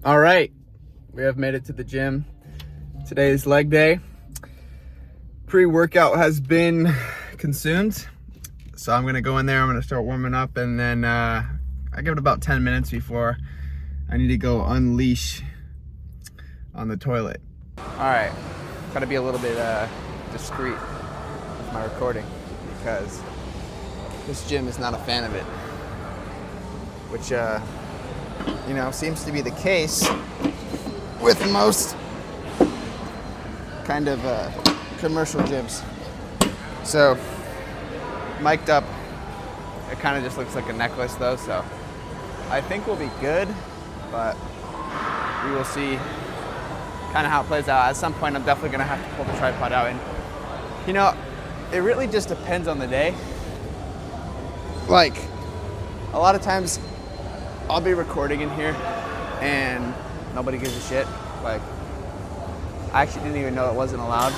All right, we have made it to the gym. Today is leg day. Pre-workout has been consumed. So I'm gonna go in there, I'm gonna start warming up, and then I give it about 10 minutes before I need to go unleash on the toilet. All right, gotta be a little bit discreet with my recording because this gym is not a fan of it, which seems to be the case with most kind of commercial gyms. So mic'd up, it kind of just looks like a necklace though, so I think we'll be good, but we will see kind of how it plays out. At some point I'm definitely gonna have to pull the tripod out, and it really just depends on the day. Like, a lot of times I'll be recording in here and nobody gives a shit. Like, I actually didn't even know it wasn't allowed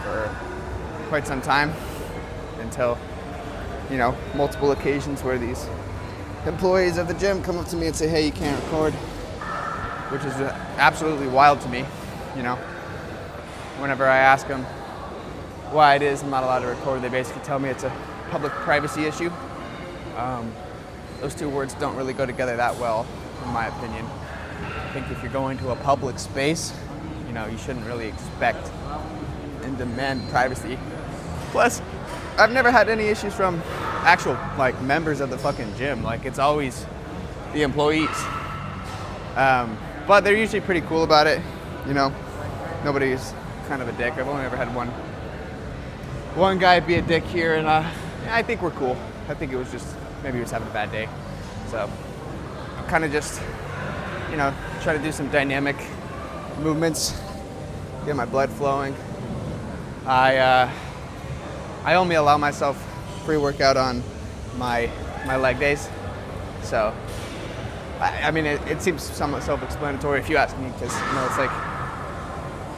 for quite some time until, multiple occasions where these employees of the gym come up to me and say, hey, you can't record, which is absolutely wild to me. Whenever I ask them why it is I'm not allowed to record, they basically tell me it's a public privacy issue. Those two words don't really go together that well, in my opinion. I think if you're going to a public space, you shouldn't really expect and demand privacy. Plus, I've never had any issues from actual members of the fucking gym. It's always the employees. But they're usually pretty cool about it. Nobody's kind of a dick. I've only ever had one guy be a dick here, and I think we're cool. I think it was just, maybe he was having a bad day. So I'm kind of just, trying to do some dynamic movements, get my blood flowing. I only allow myself pre-workout on my leg days. So, it seems somewhat self-explanatory if you ask me, because,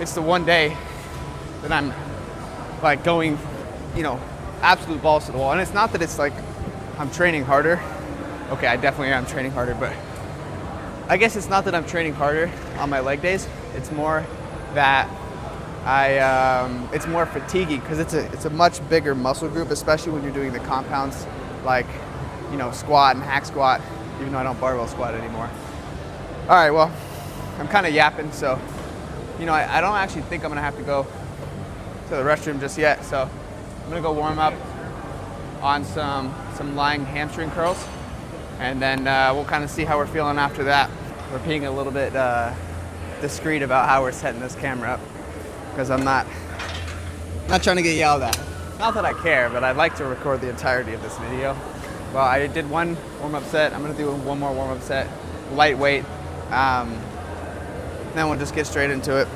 it's the one day that I'm going, absolute balls to the wall. And it's not that it's I'm training harder. Okay, I definitely am training harder, but I guess it's not that I'm training harder on my leg days. It's more that it's more fatiguing because it's a much bigger muscle group, especially when you're doing the compounds squat and hack squat, even though I don't barbell squat anymore. All right, well, I'm kind of yapping, so I don't actually think I'm gonna have to go to the restroom just yet, so I'm gonna go warm up on some lying hamstring curls, and then we'll kind of see how we're feeling after that. We're being a little bit discreet about how we're setting this camera up, because I'm not trying to get yelled at. Not that I care, but I'd like to record the entirety of this video. Well, I did one warm-up set. I'm gonna do one more warm-up set, lightweight. Then we'll just get straight into it.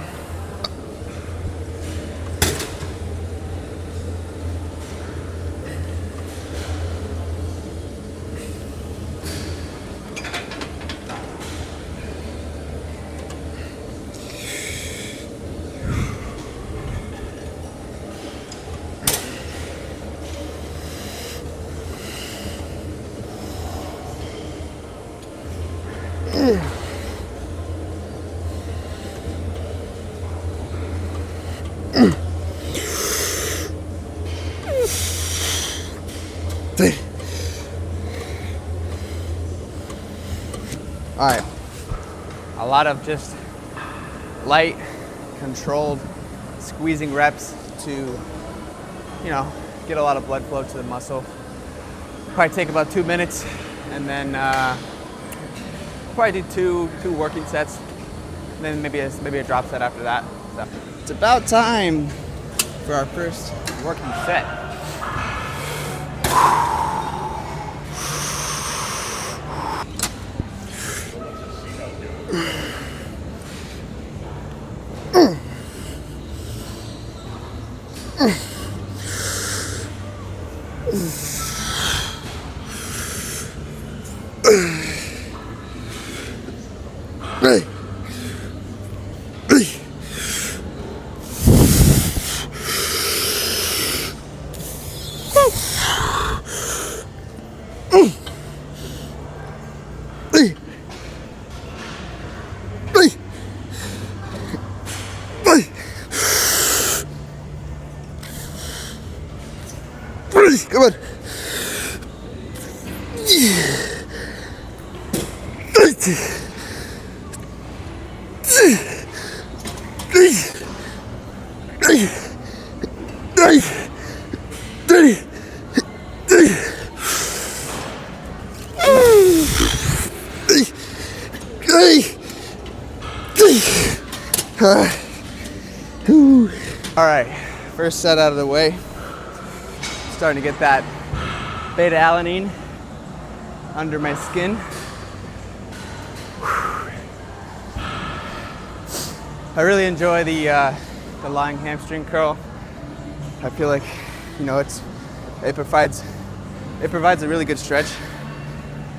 All right, a lot of just light, controlled, squeezing reps to, get a lot of blood flow to the muscle. Probably take about 2 minutes, and then probably do two working sets, and then maybe a drop set after that. So it's about time for our first working set. Come on. All right, first set out of the way. Starting to get that beta alanine under my skin. I really enjoy the lying hamstring curl. I feel like, you know, it provides a really good stretch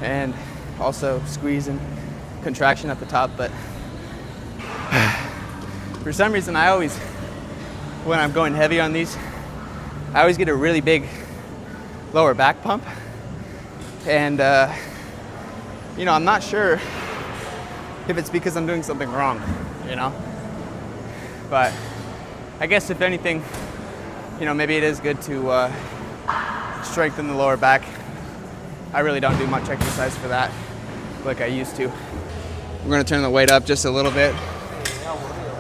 and also squeeze and contraction at the top. But for some reason, when I'm going heavy on these, I always get a really big lower back pump. And, you know, I'm not sure if it's because I'm doing something wrong, you know? But I guess if anything, you know, maybe it is good to strengthen the lower back. I really don't do much exercise for that like I used to. We're gonna turn the weight up just a little bit.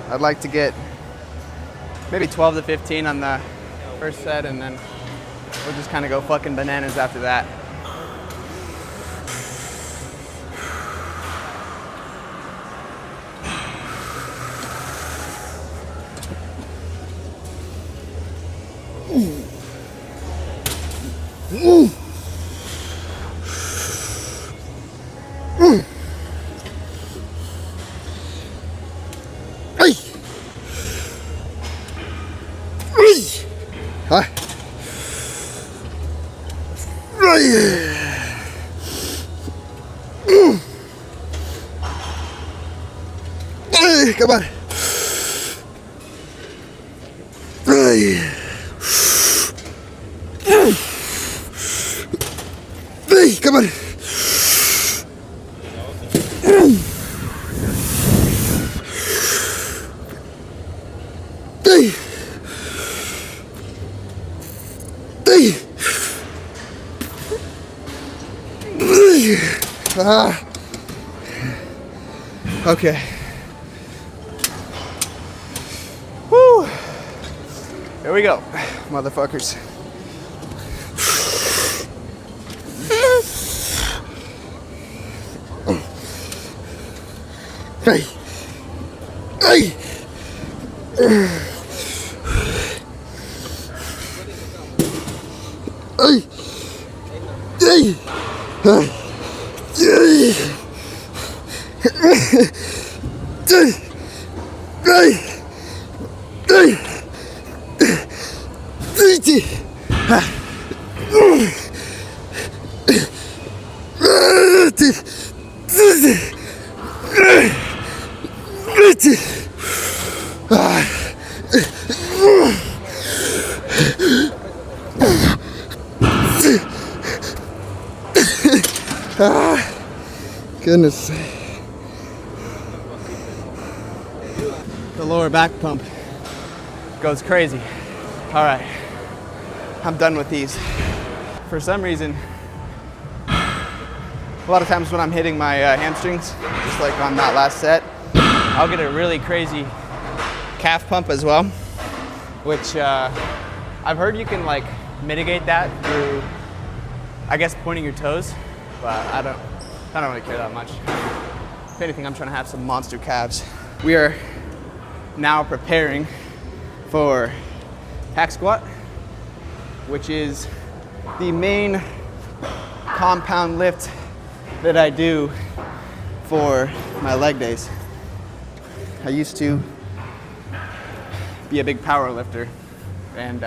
I'd like to get maybe 12 to 15 on the first set, and then we'll just kind of go fucking bananas after that. Come on. Come on. Okay. Woo. Here we go, motherfuckers. Hey. Hey. Hey. Goodness. The lower back pump goes crazy. All right, I'm done with these. For some reason, a lot of times when I'm hitting my hamstrings, just like on that last set, I'll get a really crazy calf pump as well, which I've heard you can like mitigate that through, I guess, pointing your toes, but I don't really care that much. If anything, I'm trying to have some monster calves. We are now preparing for hack squat, which is the main compound lift that I do for my leg days. I used to be a big power lifter, and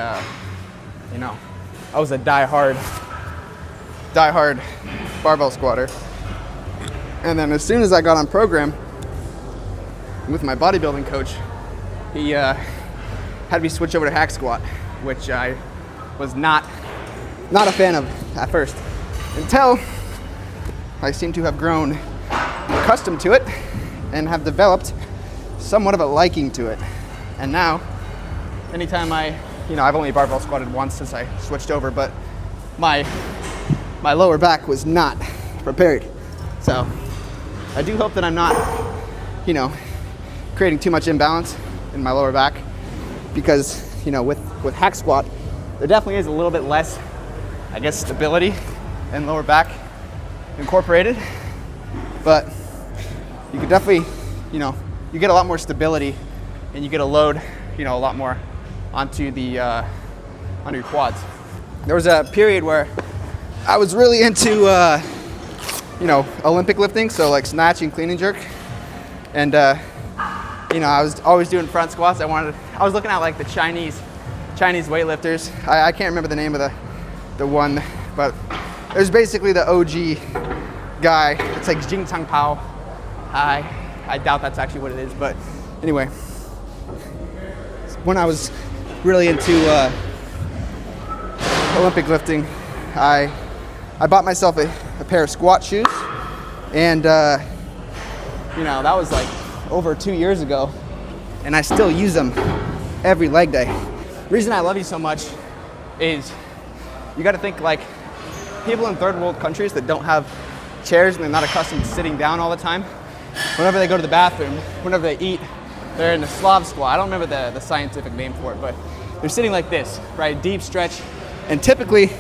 you know, I was a die-hard barbell squatter. And then as soon as I got on program with my bodybuilding coach, he had me switch over to hack squat, which I was not a fan of at first, until I seem to have grown accustomed to it and have developed somewhat of a liking to it. And now, anytime I've only barbell squatted once since I switched over, but my lower back was not prepared. So I do hope that I'm not, you know, creating too much imbalance in my lower back, because, you know, with hack squat, there definitely is a little bit less, I guess, stability and lower back incorporated, but you could definitely, you know, you get a lot more stability and you get a load, you know, a lot more onto the onto your quads. There was a period where I was really into you know, Olympic lifting, so like snatch and clean and jerk, and you know, I was always doing front squats. I was looking at like the Chinese weightlifters. I can't remember the name of the one, but it was basically the OG guy. It's like Jing Tang Pao. I doubt that's actually what it is, but anyway, when I was really into Olympic lifting, I bought myself a pair of squat shoes, and you know, that was like over 2 years ago, and I still use them every leg day. The reason I love these so much is you got to think, like, people in third world countries that don't have chairs and they're not accustomed to sitting down all the time, whenever they go to the bathroom, whenever they eat, they're in a Slav squat. I don't remember the scientific name for it, but they're sitting like this, right? Deep stretch, and typically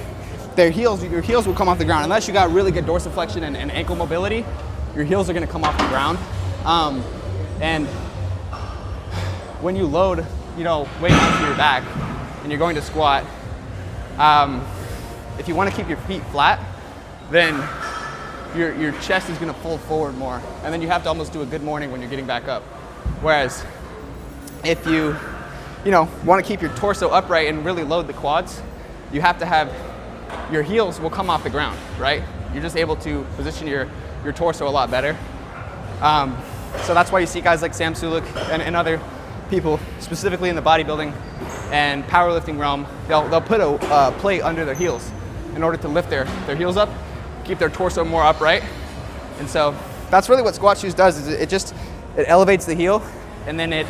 your heels will come off the ground. Unless you got really good dorsiflexion and ankle mobility, your heels are gonna come off the ground. And when you load, you know, weight onto your back and you're going to squat, if you want to keep your feet flat, then your chest is going to fold forward more, and then you have to almost do a good morning when you're getting back up. Whereas if you know, want to keep your torso upright and really load the quads, you have to have your heels will come off the ground, right? You're just able to position your torso a lot better. So that's why you see guys like Sam Sulek and other people, specifically in the bodybuilding and powerlifting realm, they'll put a plate under their heels in order to lift their heels up, keep their torso more upright. And so that's really what squat shoes does, is it elevates the heel, and then it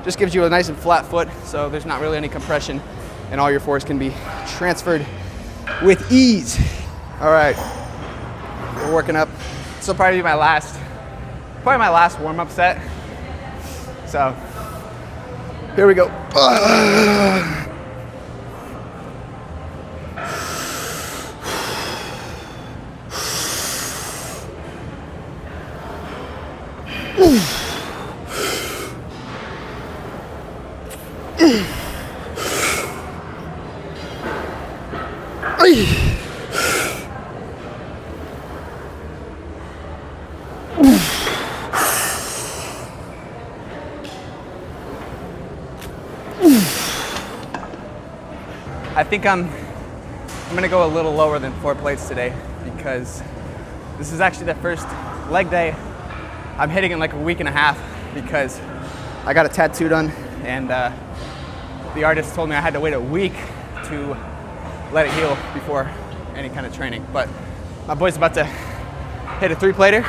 just gives you a nice and flat foot, so there's not really any compression, and all your force can be transferred with ease. All right, we're working up. This will probably be my last warm-up set. So here we go. I think I'm gonna go a little lower than 4 plates today, because this is actually the first leg day I'm hitting in like a week and a half, because I got a tattoo done, and the artist told me I had to wait a week to let it heal before any kind of training. But my boy's about to hit a 3-plater.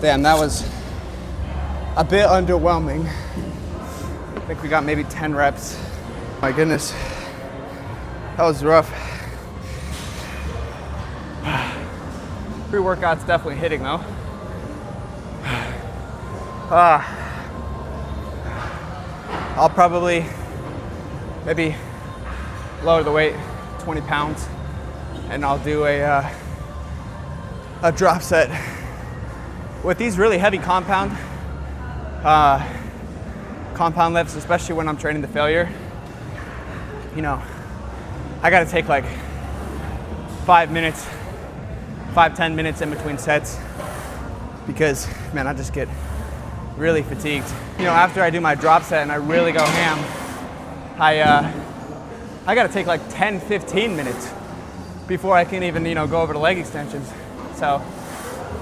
Damn, that was a bit underwhelming. I think we got maybe 10 reps. My goodness, that was rough. Pre-workout's definitely hitting though. I'll probably maybe lower the weight 20 pounds and I'll do a drop set with these really heavy compound lifts, especially when I'm training the failure. You know, I gotta take like 5, 10 minutes in between sets because, man, I just get really fatigued. You know, after I do my drop set and I really go ham, I gotta take like 10, 15 minutes before I can even, you know, go over to leg extensions. So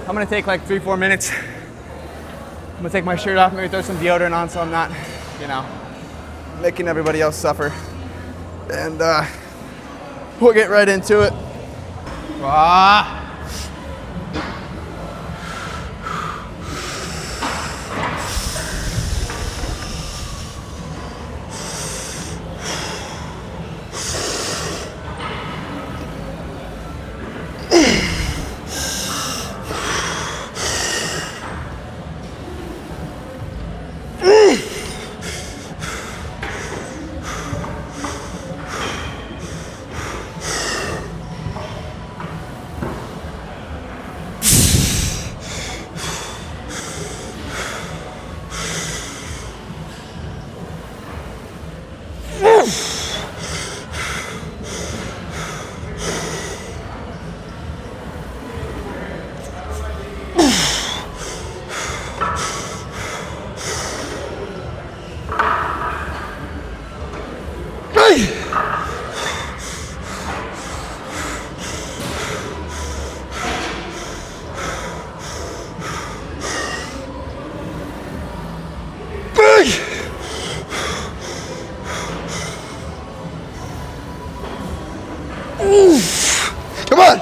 I'm gonna take like 3, 4 minutes. I'm gonna take my shirt off, maybe throw some deodorant on so I'm not, you know, making everybody else suffer. And we'll get right into it. Come on. Come on.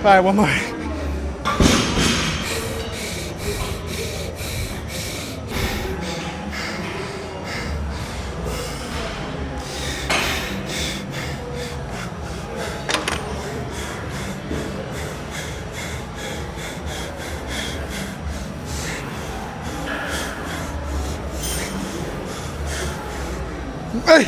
All right, one more. Hey.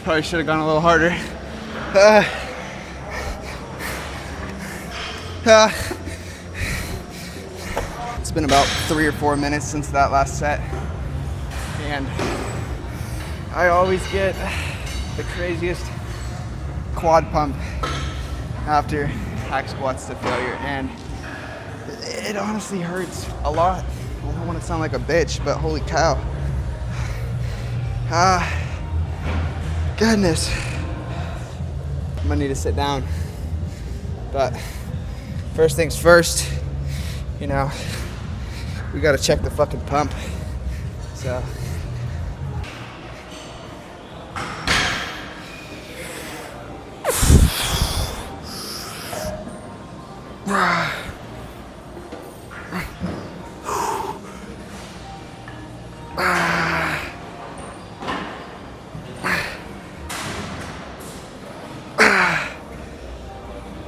Probably should have gone a little harder. It's been about 3 or 4 minutes since that last set, and I always get the craziest quad pump after hack squats to failure, and it honestly hurts a lot. I don't want to sound like a bitch, but holy cow. Goodness. I'm gonna need to sit down. But first things first, you know, we gotta check the fucking pump. So.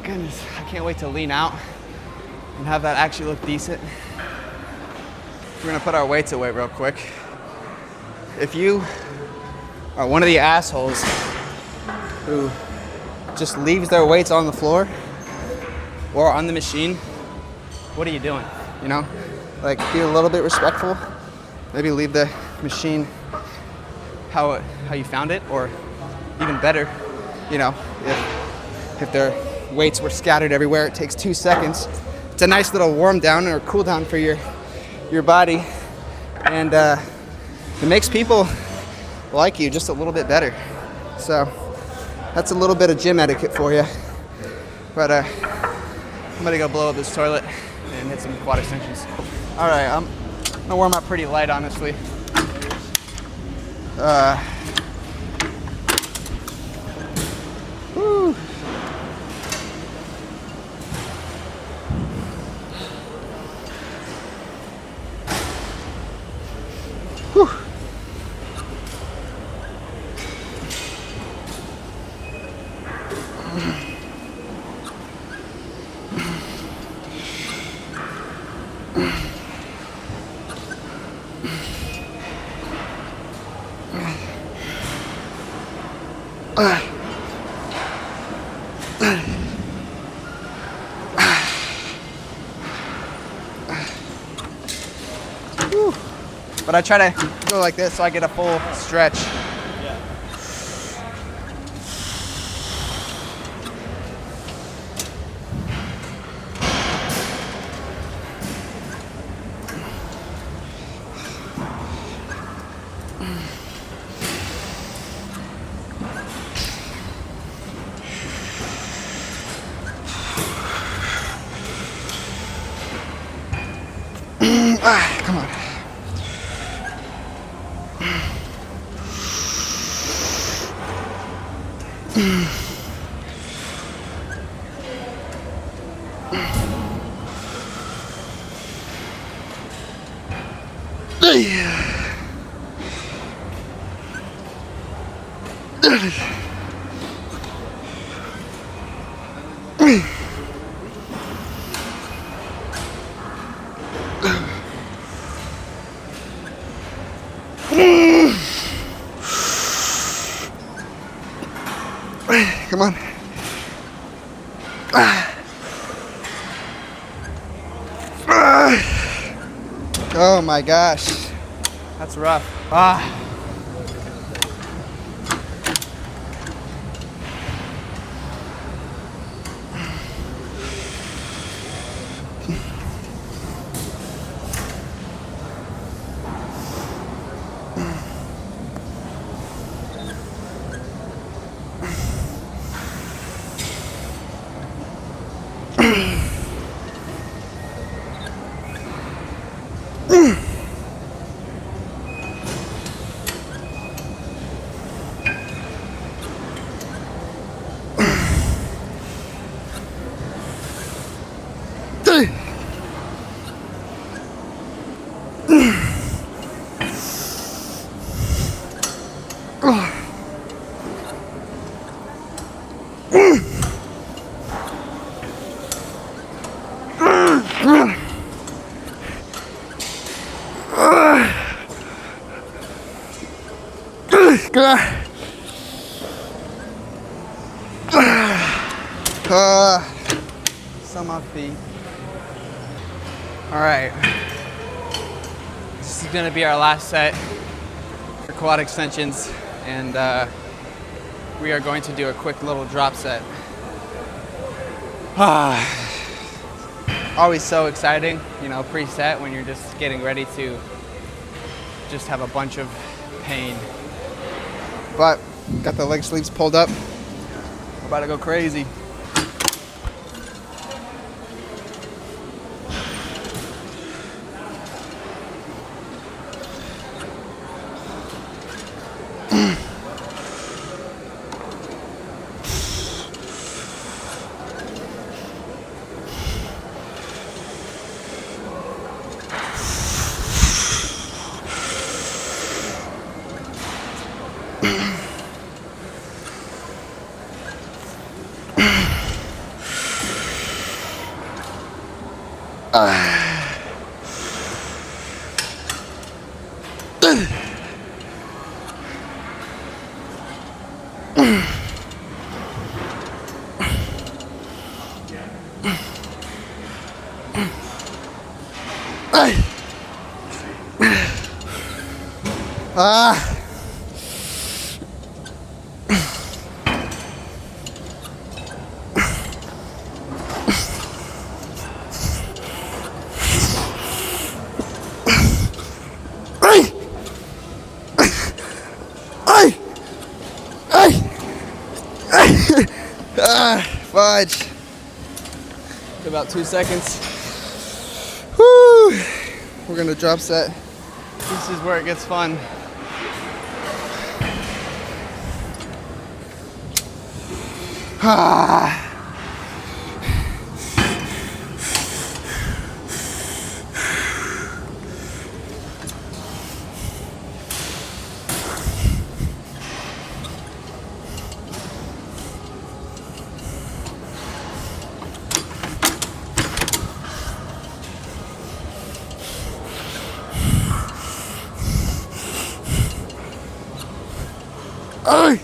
Goodness, I can't wait to lean out and have that actually look decent. We're gonna put our weights away real quick. If you are one of the assholes who just leaves their weights on the floor or on the machine, what are you doing? You know, like, be a little bit respectful. Maybe leave the machine how you found it, or even better, you know, if their weights were scattered everywhere, it takes 2 seconds. It's a nice little warm down or cool down for your body, and it makes people like you just a little bit better. So that's a little bit of gym etiquette for you. But I'm gonna go blow up this toilet and hit some quad extensions. All right, I'm gonna warm up pretty light, honestly. Whew. Whew. But I try to go like this so I get a full stretch. Come on. Come on. Oh my gosh. That's rough. Come on. Some off feet. All right. This is gonna be our last set for quad extensions, and we are going to do a quick little drop set. Always so exciting, you know, pre-set when you're just getting ready to just have a bunch of pain. But got the leg sleeves pulled up. We're about to go crazy. Fudge. About 2 seconds. Woo. We're gonna drop set. This is where it gets fun. Ay.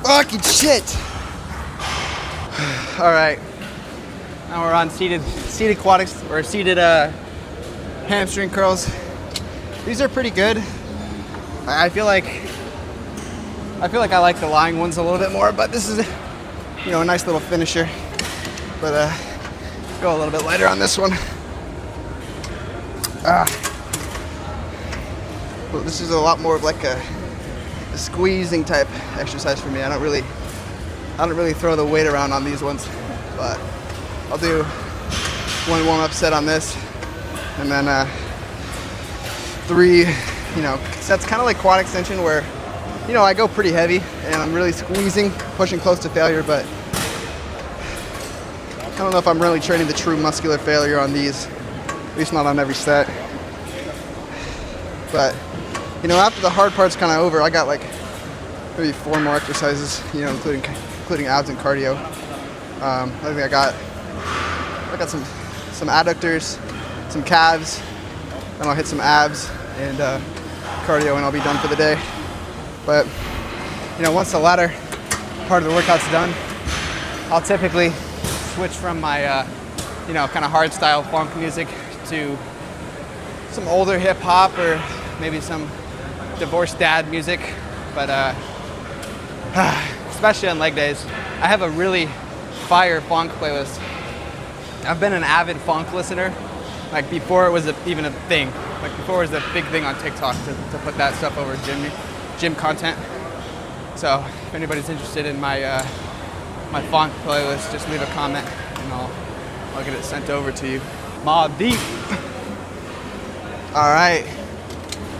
Fucking shit. All right. Now we're on seated quadics or seated hamstring curls. These are pretty good. I feel like I like the lying ones a little bit more, but this is, you know, a nice little finisher. But go a little bit lighter on this one. Well, this is a lot more of like a squeezing type exercise for me. I don't really throw the weight around on these ones, but I'll do one warm-up set on this, and then 3, you know, sets, kind of like quad extension where, you know, I go pretty heavy and I'm really squeezing, pushing close to failure, but I don't know if I'm really training the true muscular failure on these, at least not on every set. But, you know, after the hard part's kind of over, I got like maybe 4 more exercises, you know, including abs and cardio. I think I got some adductors, some calves, then I'll hit some abs and cardio, and I'll be done for the day. But, you know, once the latter part of the workout's done, I'll typically switch from my, you know, kind of hard style funk music to some older hip hop or maybe some divorced dad music. But especially on leg days, I have a really fire funk playlist. I've been an avid funk listener, like before it was even a thing. Like before it was a big thing on TikTok to put that stuff over gym content. So if anybody's interested in my my funk playlist, just leave a comment and I'll get it sent over to you. Maw deep. All right.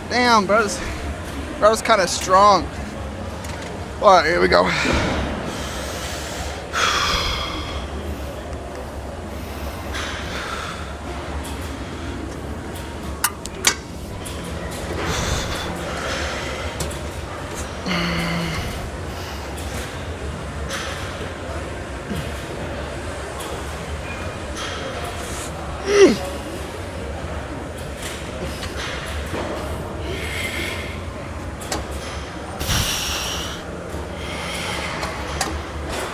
Damn, bro's kind of strong. All right, here we go.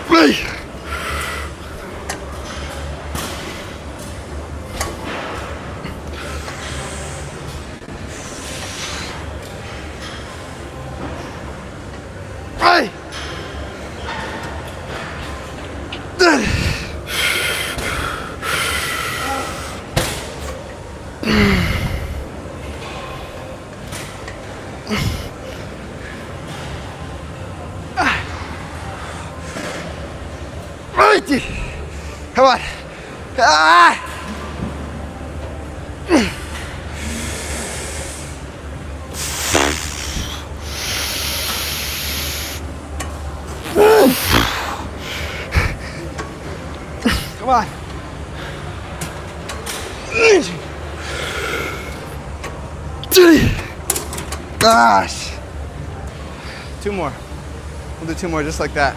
Hey! Right! Come on! Ah! Come on! Gosh! 2 more. We'll do 2 more just like that.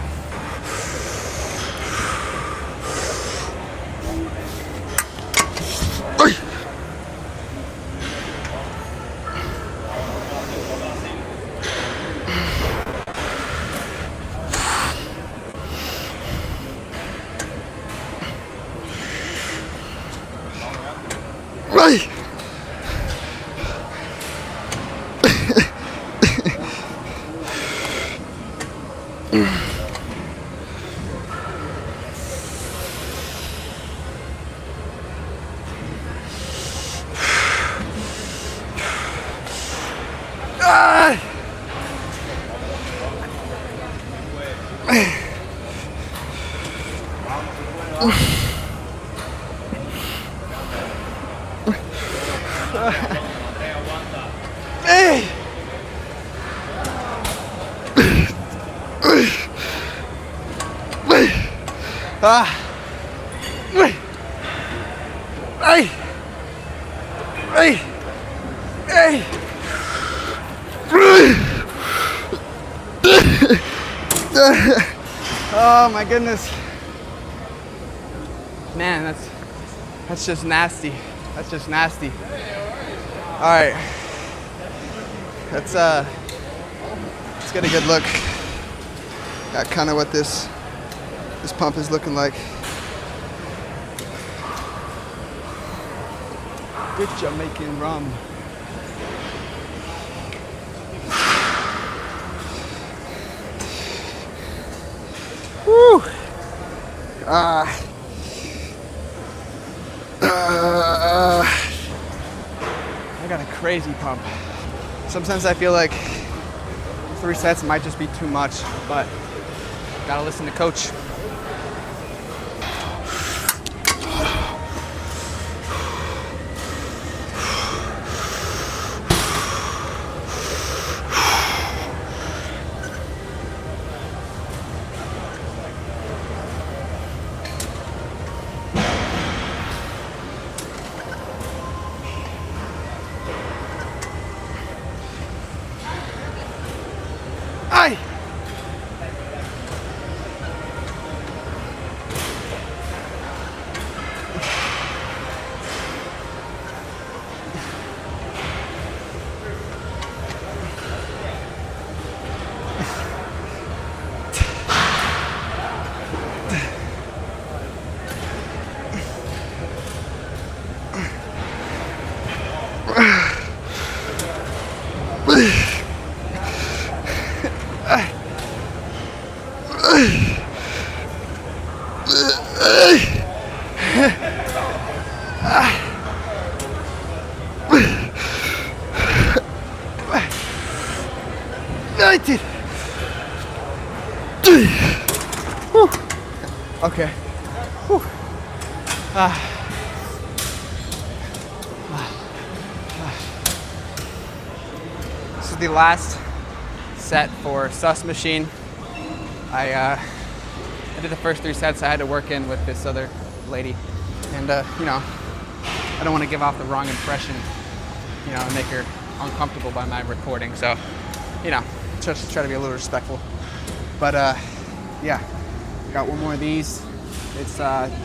Right! Hey! Ah! Hey! Hey! Hey! Oh my goodness. Man, that's just nasty. That's just nasty. All right. Let's Get a good look at kind of what this pump is looking like. Good Jamaican rum. Woo! I got a crazy pump. Sometimes I feel like 3 sets might just be too much, but gotta listen to coach. Ay! Okay. Whew. the last set for sus machine. I did the first 3 sets. I had to work in with this other lady, and you know, I don't want to give off the wrong impression, you know, and make her uncomfortable by my recording. So, you know, just try to be a little respectful. But yeah, got one more of these. It's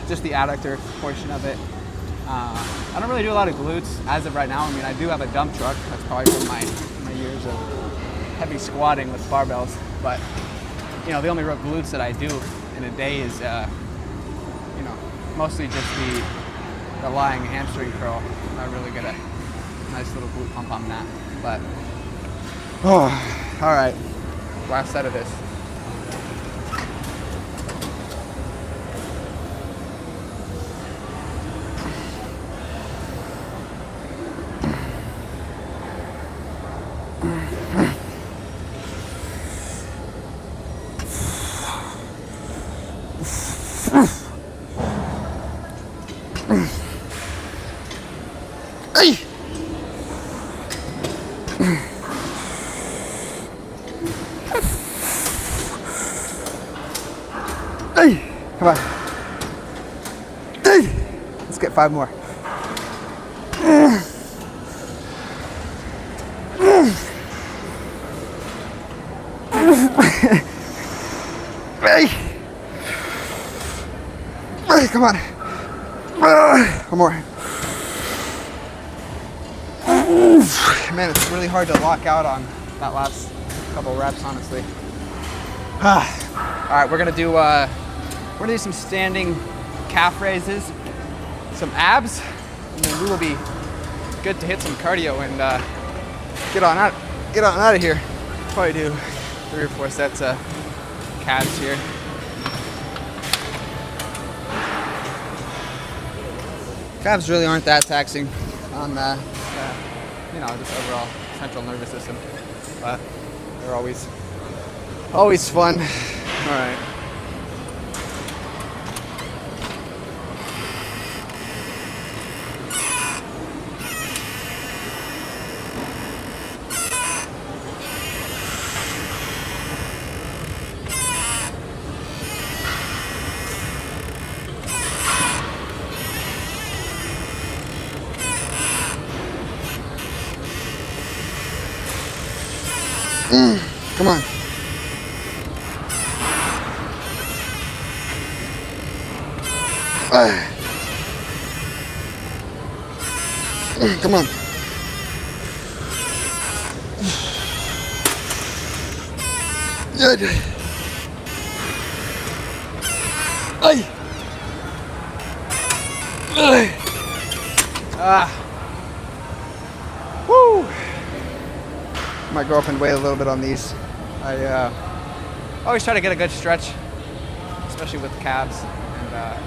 just the adductor portion of it. I don't really do a lot of glutes as of right now. I mean, I do have a dump truck. That's probably from my years of heavy squatting with barbells. But you know, the only real glutes that I do in a day is, you know, mostly just the lying hamstring curl. I really get a nice little glute pump on that. But oh, all right, last set of this. Hey! Hey! Come on. Hey! Let's get 5 more. Hey! Hey, come on. One more. Man, it's really hard to lock out on that last couple reps, honestly. All right, we're gonna do some standing calf raises, some abs, and then we will be good to hit some cardio and get on out of here. Probably do 3 or 4 sets of calves here. Calves really aren't that taxing on you know, just overall central nervous system, but they're always fun. All right. Come on. Come on. Good. Woo. Might go up and wait a little bit on these. I always try to get a good stretch, especially with the calves, and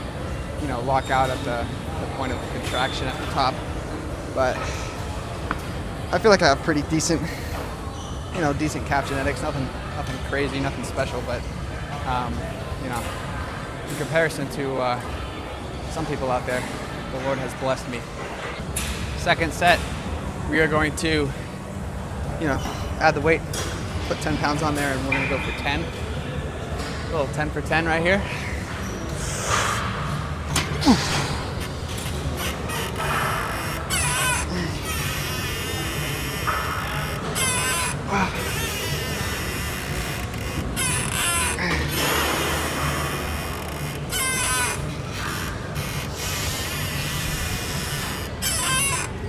you know, lock out at the point of contraction at the top. But I feel like I have pretty decent, you know, decent calf genetics. Nothing crazy, nothing special, but you know, in comparison to some people out there, the Lord has blessed me. Second set, we are going to, you know, add the weight, put 10 pounds on there, and we're gonna go for 10. A little 10 for 10 right here.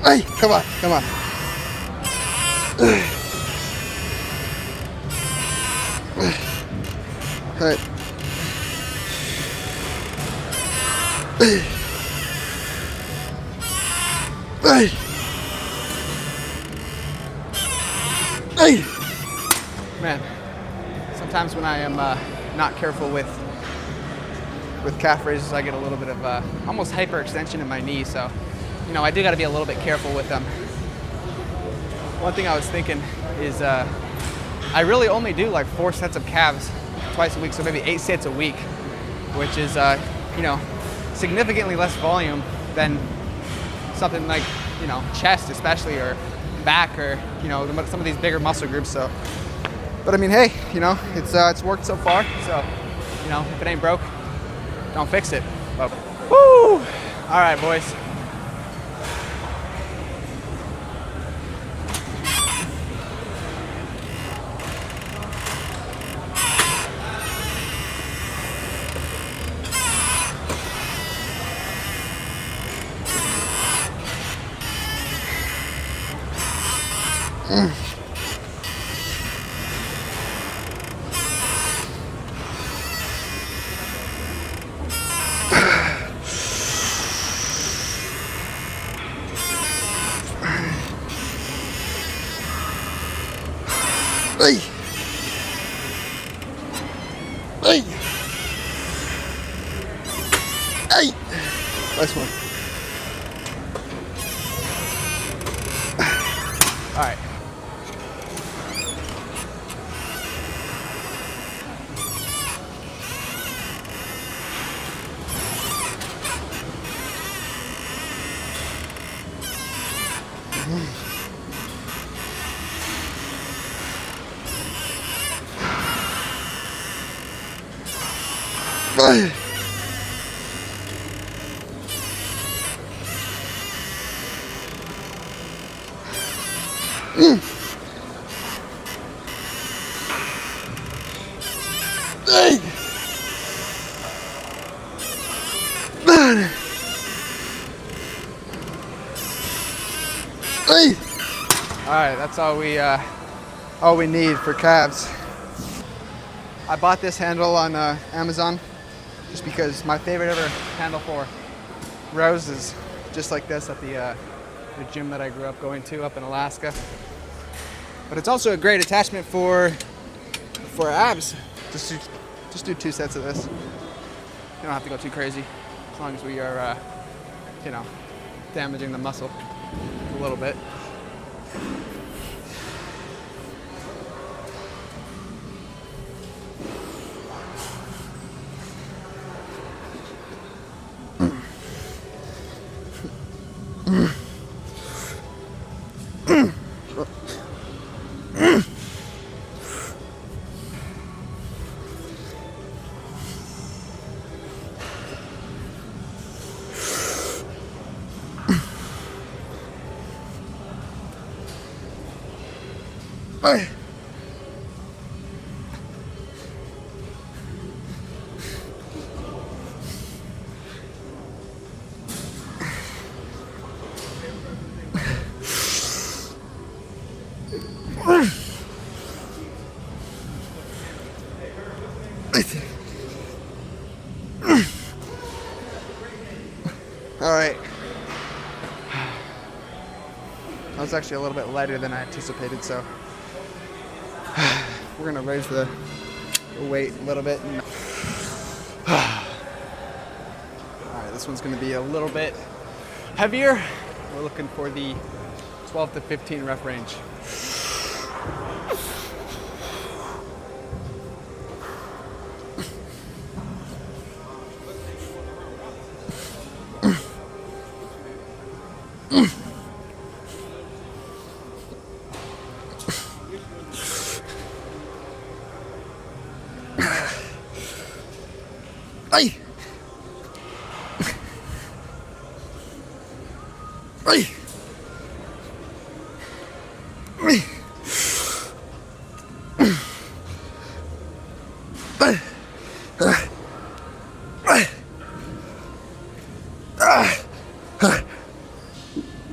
Hey, come on, come on. All right. Hey. Hey. Man, sometimes when I am not careful with calf raises, I get a little bit of almost hyperextension in my knee. So, you know, I do got to be a little bit careful with them. One thing I was thinking is I really only do like 4 sets of calves twice a week, so maybe 8 sets a week, which is, you know, significantly less volume than something like, you know, chest especially, or back or, you know, some of these bigger muscle groups. So, but I mean, hey, you know, it's worked so far. So, you know, if it ain't broke, don't fix it. But, woo! All right, boys. Hey. Hey. Hey. Nice one. All right. Hey. Hey. Hey. All right, that's all we need for calves. I bought this handle on Amazon just because my favorite ever handle for rows is just like this at the gym that I grew up going to up in Alaska. But it's also a great attachment for abs. Just do 2 sets of this. You don't have to go too crazy as long as we are, you know, damaging the muscle a little bit. Hey. All right. That was actually a little bit lighter than I anticipated, so we're gonna raise the weight a little bit. All right, this one's gonna be a little bit heavier. We're looking for the 12 to 15 rep range. Ay! Ay! Ay!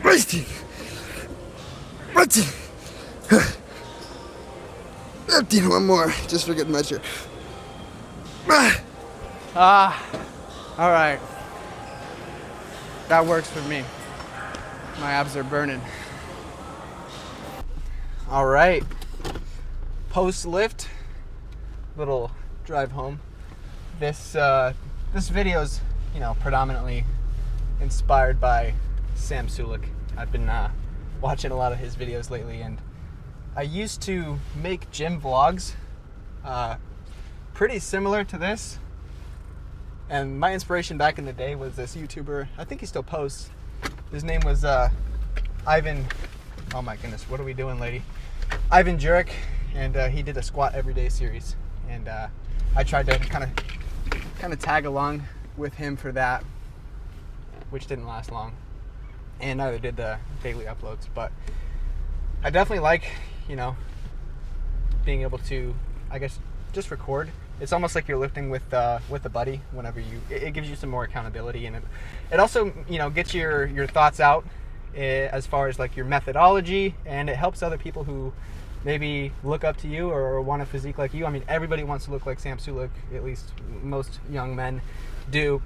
Resting. Resting. Empty one more, just for good measure. All right. That works for me. My abs are burning. All right. Post lift, little drive home. This video's, you know, predominantly inspired by Sam Sulik. I've been watching a lot of his videos lately, and I used to make gym vlogs pretty similar to this. And my inspiration back in the day was this YouTuber, I think he still posts. His name was Ivan Oh my goodness, what are we doing, lady? Ivan Jurek, and he did a squat everyday series, and I tried to kind of tag along with him for that, which didn't last long, and neither did the daily uploads. But I definitely like, being able to, I guess, just record. It's almost like you're lifting with a buddy. Whenever it gives you some more accountability, and it also gets your thoughts out as far as like your methodology, and it helps other people who maybe look up to you or want a physique like you. I mean, everybody wants to look like Sam Sulek, at least most young men do.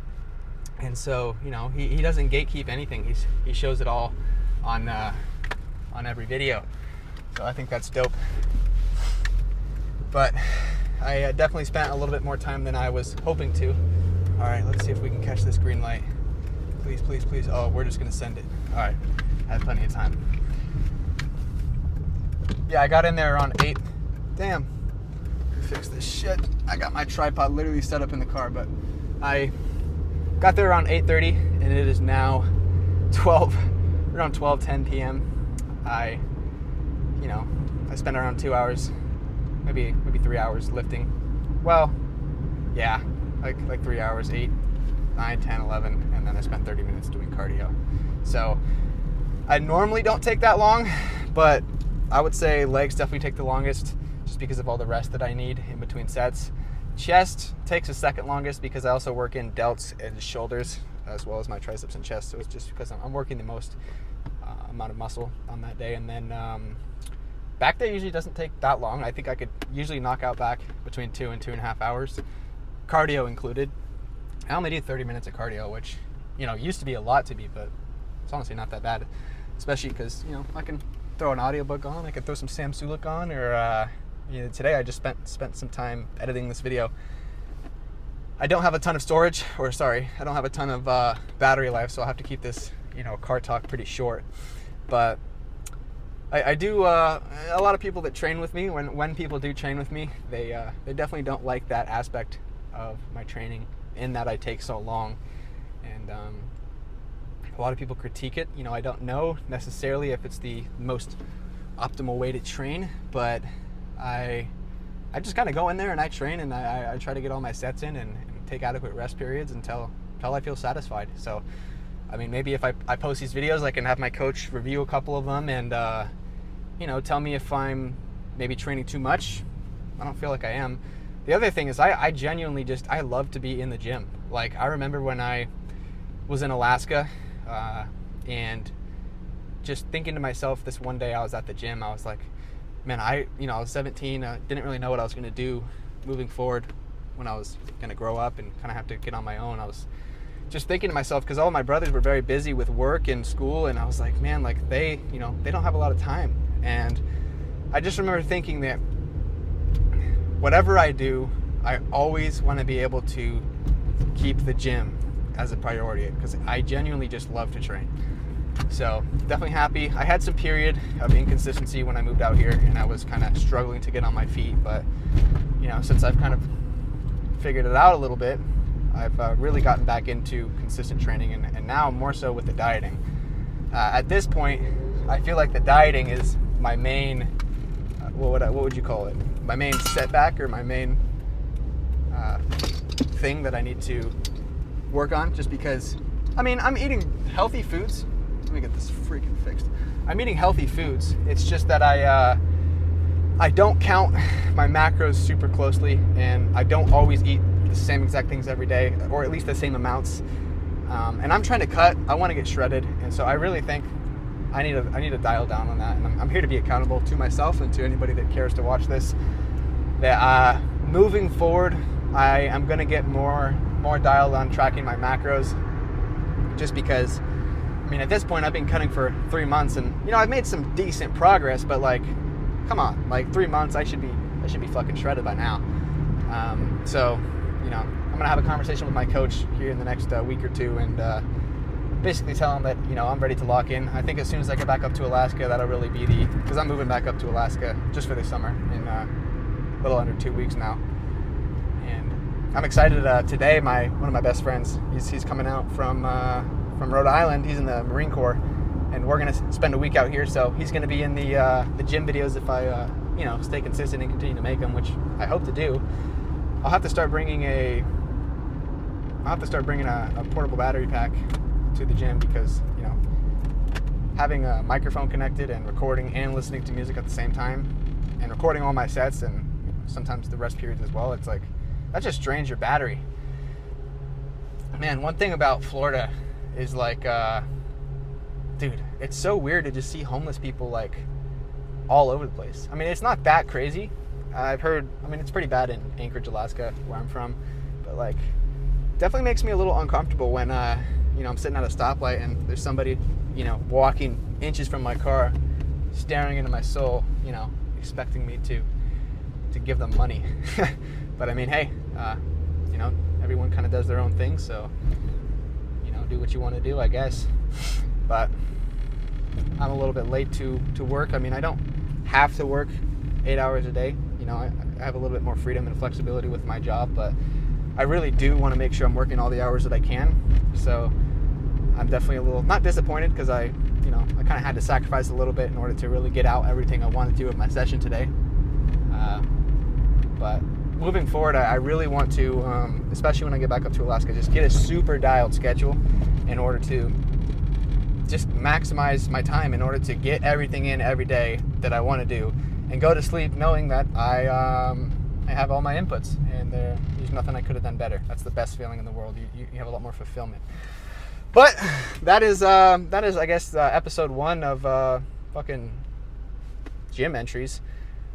And so, he doesn't gatekeep anything. He shows it all on every video. So I think that's dope. But I definitely spent a little bit more time than I was hoping to. All right, let's see if we can catch this green light. Please, please, please. Oh, we're just gonna send it. All right, I had plenty of time. Yeah, I got in there around 8. Damn. Fix this shit. I got my tripod literally set up in the car, but I got there around 8:30, and it is now around 12:10 p.m. I spent around 2 hours, maybe 3 hours lifting. Well, yeah, like 3 hours, 8, 9, 10, 11, and then I spent 30 minutes doing cardio. So I normally don't take that long, but I would say legs definitely take the longest just because of all the rest that I need in between sets. Chest takes the second longest because I also work in delts and shoulders as well as my triceps and chest. So it's just because I'm working the most amount of muscle on that day. And then back day usually doesn't take that long. I think I could usually knock out back between 2 and 2.5 hours, cardio included. I only do 30 minutes of cardio, which, used to be a lot to me, but it's honestly not that bad, especially because, I can throw an audiobook on, I could throw some Sam Sulek on, or today I just spent some time editing this video. I don't have a ton of storage, I don't have a ton of battery life, so I'll have to keep this, car talk pretty short. But I do, a lot of people that train with me, when people do train with me, they definitely don't like that aspect of my training, in that I take so long. And a lot of people critique it. I don't know necessarily if it's the most optimal way to train, but I just kind of go in there and I train, and I try to get all my sets in and take adequate rest periods until I feel satisfied. So, I mean, maybe if I post these videos, I can have my coach review a couple of them and, tell me if I'm maybe training too much. I don't feel like I am. The other thing is I genuinely I love to be in the gym. Like, I remember when I was in Alaska and just thinking to myself, this one day I was at the gym, I was like, man, I was 17, didn't really know what I was going to do moving forward when I was going to grow up and kind of have to get on my own. I was just thinking to myself, because all of my brothers were very busy with work and school, and I was like, man, like they don't have a lot of time. And I just remember thinking that whatever I do, I always want to be able to keep the gym as a priority, because I genuinely just love to train. So definitely happy. I had some period of inconsistency when I moved out here, and I was kind of struggling to get on my feet. But since I've kind of figured it out a little bit, I've really gotten back into consistent training, and now more so with the dieting. At this point, I feel like the dieting is my main, what would you call it? My main setback, or my main thing that I need to work on, just because, I'm eating healthy foods. Let me get this freaking fixed. I'm eating healthy foods. It's just that I don't count my macros super closely, and I don't always eat the same exact things every day, or at least the same amounts. And I'm trying to cut. I want to get shredded, and so I really think I need to dial down on that. And I'm here to be accountable to myself and to anybody that cares to watch this. That moving forward, I am going to get more dialed on tracking my macros, just because. At this point, I've been cutting for 3 months, and I've made some decent progress. But come on, 3 months, I should be fucking shredded by now. So, I'm gonna have a conversation with my coach here in the next week or two, and basically tell him that I'm ready to lock in. I think as soon as I get back up to Alaska, that'll really be because I'm moving back up to Alaska just for the summer in a little under 2 weeks now. And I'm excited. Today, one of my best friends, he's coming out from Rhode Island. He's in the Marine Corps, and we're gonna spend a week out here. So he's gonna be in the gym videos if I stay consistent and continue to make them, which I hope to do. I'll have to start bringing a portable battery pack to the gym because having a microphone connected and recording and listening to music at the same time, and recording all my sets and sometimes the rest periods as well, it's like that just drains your battery. Man, one thing about Florida is like, dude, it's so weird to just see homeless people like all over the place. I mean, it's not that crazy. I've heard, it's pretty bad in Anchorage, Alaska, where I'm from, but like, definitely makes me a little uncomfortable when, I'm sitting at a stoplight and there's somebody, walking inches from my car, staring into my soul, expecting me to give them money. But I mean, hey, everyone kind of does their own thing, so, do what you want to do, I guess. But I'm a little bit late to work. I mean, I don't have to work 8 hours a day. I have a little bit more freedom and flexibility with my job, but I really do want to make sure I'm working all the hours that I can. So I'm definitely a little, not disappointed, because I kind of had to sacrifice a little bit in order to really get out everything I wanted to with my session today. But moving forward, I really want to, especially when I get back up to Alaska, just get a super dialed schedule in order to just maximize my time, in order to get everything in every day that I want to do, and go to sleep knowing that I have all my inputs and there's nothing I could have done better. That's the best feeling in the world. You have a lot more fulfillment. But that is I guess episode 1 of fucking gym entries.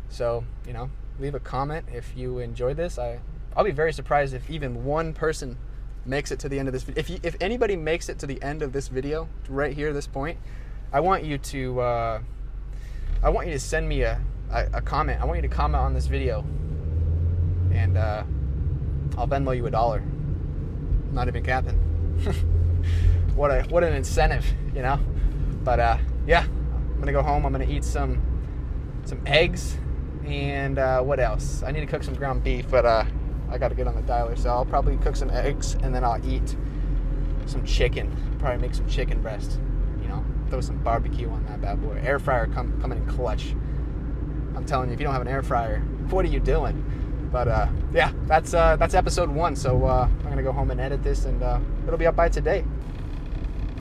So leave a comment if you enjoyed this. I'll be very surprised if even one person makes it to the end of this video. If anybody makes it to the end of this video right here, this point, I want you to send me a comment. I want you to comment on this video, and I'll Venmo you $1. I'm not even capping. What an incentive, But yeah, I'm gonna go home. I'm gonna eat some eggs, and what else? I need to cook some ground beef, but I got to get on the dialer, so I'll probably cook some eggs, and then I'll eat some chicken. Probably make some chicken breast. Throw some barbecue on that bad boy. Air fryer coming in clutch. I'm telling you, if you don't have an air fryer, what are you doing? But yeah, that's episode 1. So I'm gonna go home and edit this, and it'll be up by today.